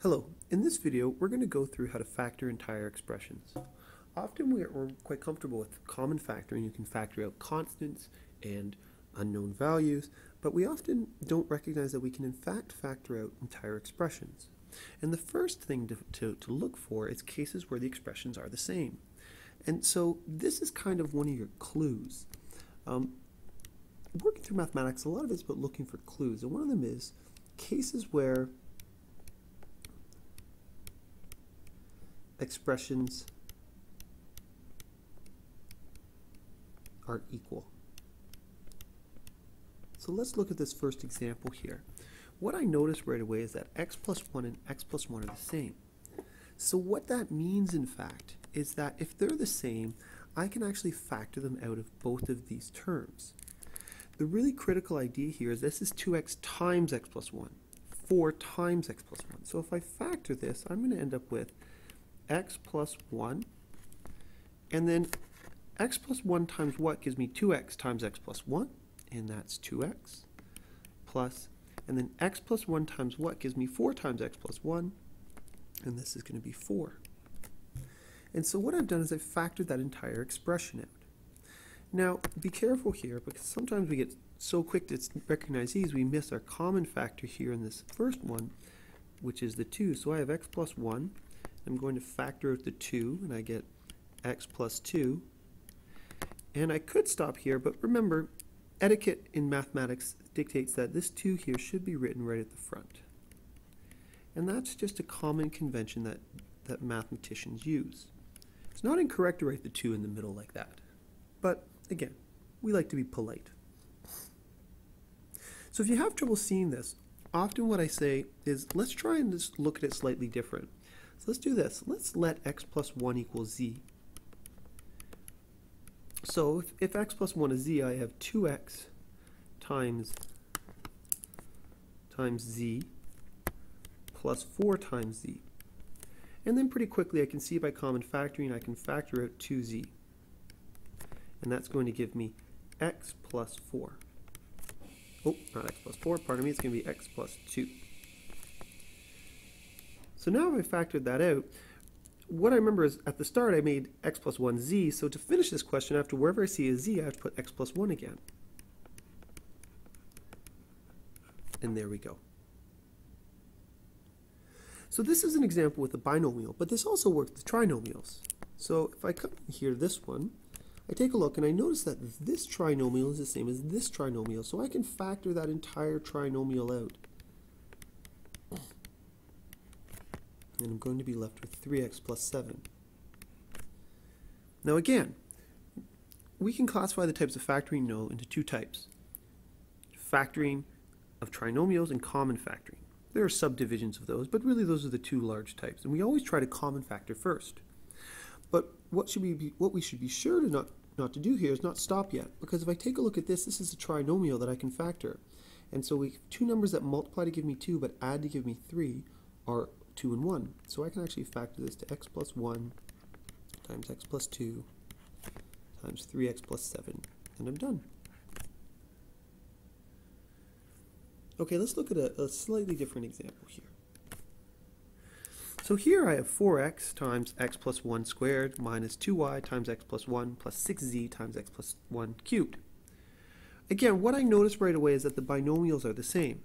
Hello, in this video we're going to go through how to factor entire expressions. Often we're quite comfortable with common factoring. You can factor out constants and unknown values, but we often don't recognize that we can in fact factor out entire expressions. And the first thing to look for is cases where the expressions are the same. And so this is kind of one of your clues. Working through mathematics, a lot of it's about looking for clues, and one of them is cases where expressions are equal. So let's look at this first example here. What I notice right away is that x plus 1 and x plus 1 are the same. So what that means, in fact, is that if they're the same, I can actually factor them out of both of these terms. The really critical idea here is this is 2x times x plus 1, 4 times x plus 1. So if I factor this, I'm going to end up with x plus 1, and then x plus 1 times what gives me 2x times x plus 1, and that's 2x, plus, and then x plus 1 times what gives me 4 times x plus 1, and this is going to be 4. And so what I've done is I've factored that entire expression out. Now, be careful here, because sometimes we get so quick to recognize these, we miss our common factor here in this first one, which is the 2. So I have x plus 1. I'm going to factor out the 2, and I get x plus 2. And I could stop here, but remember, etiquette in mathematics dictates that this 2 here should be written right at the front. And that's just a common convention that mathematicians use. It's not incorrect to write the 2 in the middle like that. But again, we like to be polite. So if you have trouble seeing this, often what I say is let's try and just look at it slightly different. So let's do this. Let's let x plus 1 equal z. So if x plus 1 is z, I have 2x times z plus 4 times z. And then pretty quickly I can see by common factoring I can factor out 2z. And that's going to give me x plus 4. Oh, not x plus 4, pardon me, it's going to be x plus 2. So now I've factored that out. What I remember is at the start I made x plus 1 z, so to finish this question, after wherever I see a z, I have to put x plus 1 again. And there we go. So this is an example with a binomial, but this also works with trinomials. So if I come here to this one, I take a look and I notice that this trinomial is the same as this trinomial, so I can factor that entire trinomial out. And I'm going to be left with 3x plus 7. Now again, we can classify the types of factoring into two types. Factoring of trinomials and common factoring. There are subdivisions of those, but really those are the two large types. And we always try to common factor first. But what we should be sure to not to do here is not stop yet, because if I take a look at this, this is a trinomial that I can factor. And so two numbers that multiply to give me 2 but add to give me 3 are 2 and 1. So I can actually factor this to x plus 1 times x plus 2 times 3x plus 7, and I'm done. Okay, let's look at a slightly different example here. So here I have 4x times x plus 1 squared minus 2y times x plus 1 plus 6z times x plus 1 cubed. Again, what I notice right away is that the binomials are the same.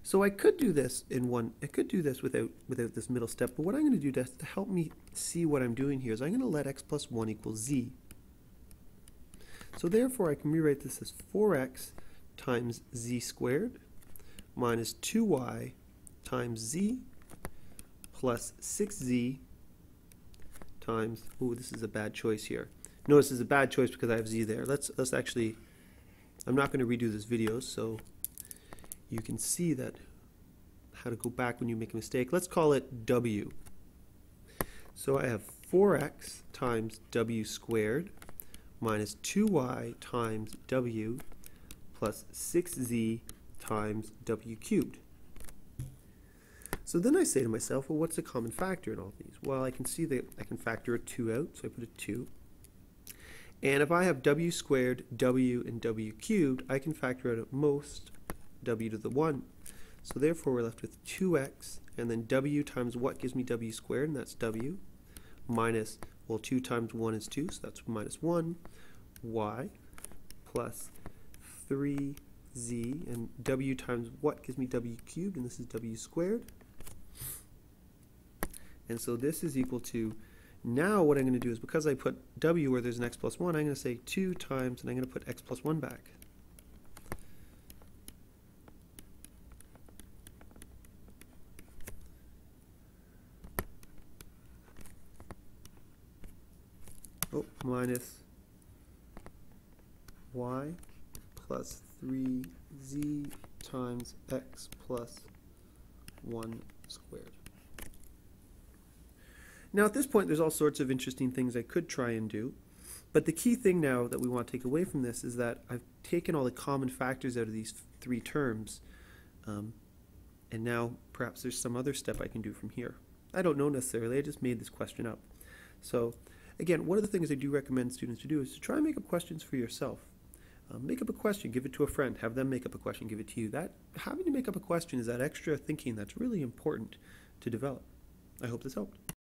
So I could do this without this middle step, but what I'm going to do to help me see what I'm doing here is I'm going to let x plus 1 equal z. So therefore I can rewrite this as 4x times z squared minus 2y times z plus 6z times, ooh, this is a bad choice here. Notice this is a bad choice because I have z there. Let's actually, I'm not going to redo this video, so you can see that how to go back when you make a mistake. Let's call it w. So I have 4x times w squared minus 2y times w plus 6z times w cubed. So then I say to myself, well, what's the common factor in all these? Well, I can see that I can factor a 2 out, so I put a 2. And if I have w squared, w, and w cubed, I can factor out at most w to the 1. So therefore we're left with 2x and then w times what gives me w squared, and that's w, minus, well, 2 times 1 is 2, so that's minus 1, y, plus 3z, and w times what gives me w cubed, and this is w squared. And so this is equal to, now what I'm going to do is, because I put w where there's an x plus 1, I'm going to say 2 times, and I'm going to put x plus 1 back. Oh, minus y plus 3z times x plus 1 squared. Now at this point there's all sorts of interesting things I could try and do, but the key thing now that we want to take away from this is that I've taken all the common factors out of these three terms, and now perhaps there's some other step I can do from here. I don't know necessarily, I just made this question up. So again, one of the things I do recommend students to do is to try and make up questions for yourself. Make up a question, give it to a friend, have them make up a question, give it to you. That having to make up a question is that extra thinking that's really important to develop. I hope this helped.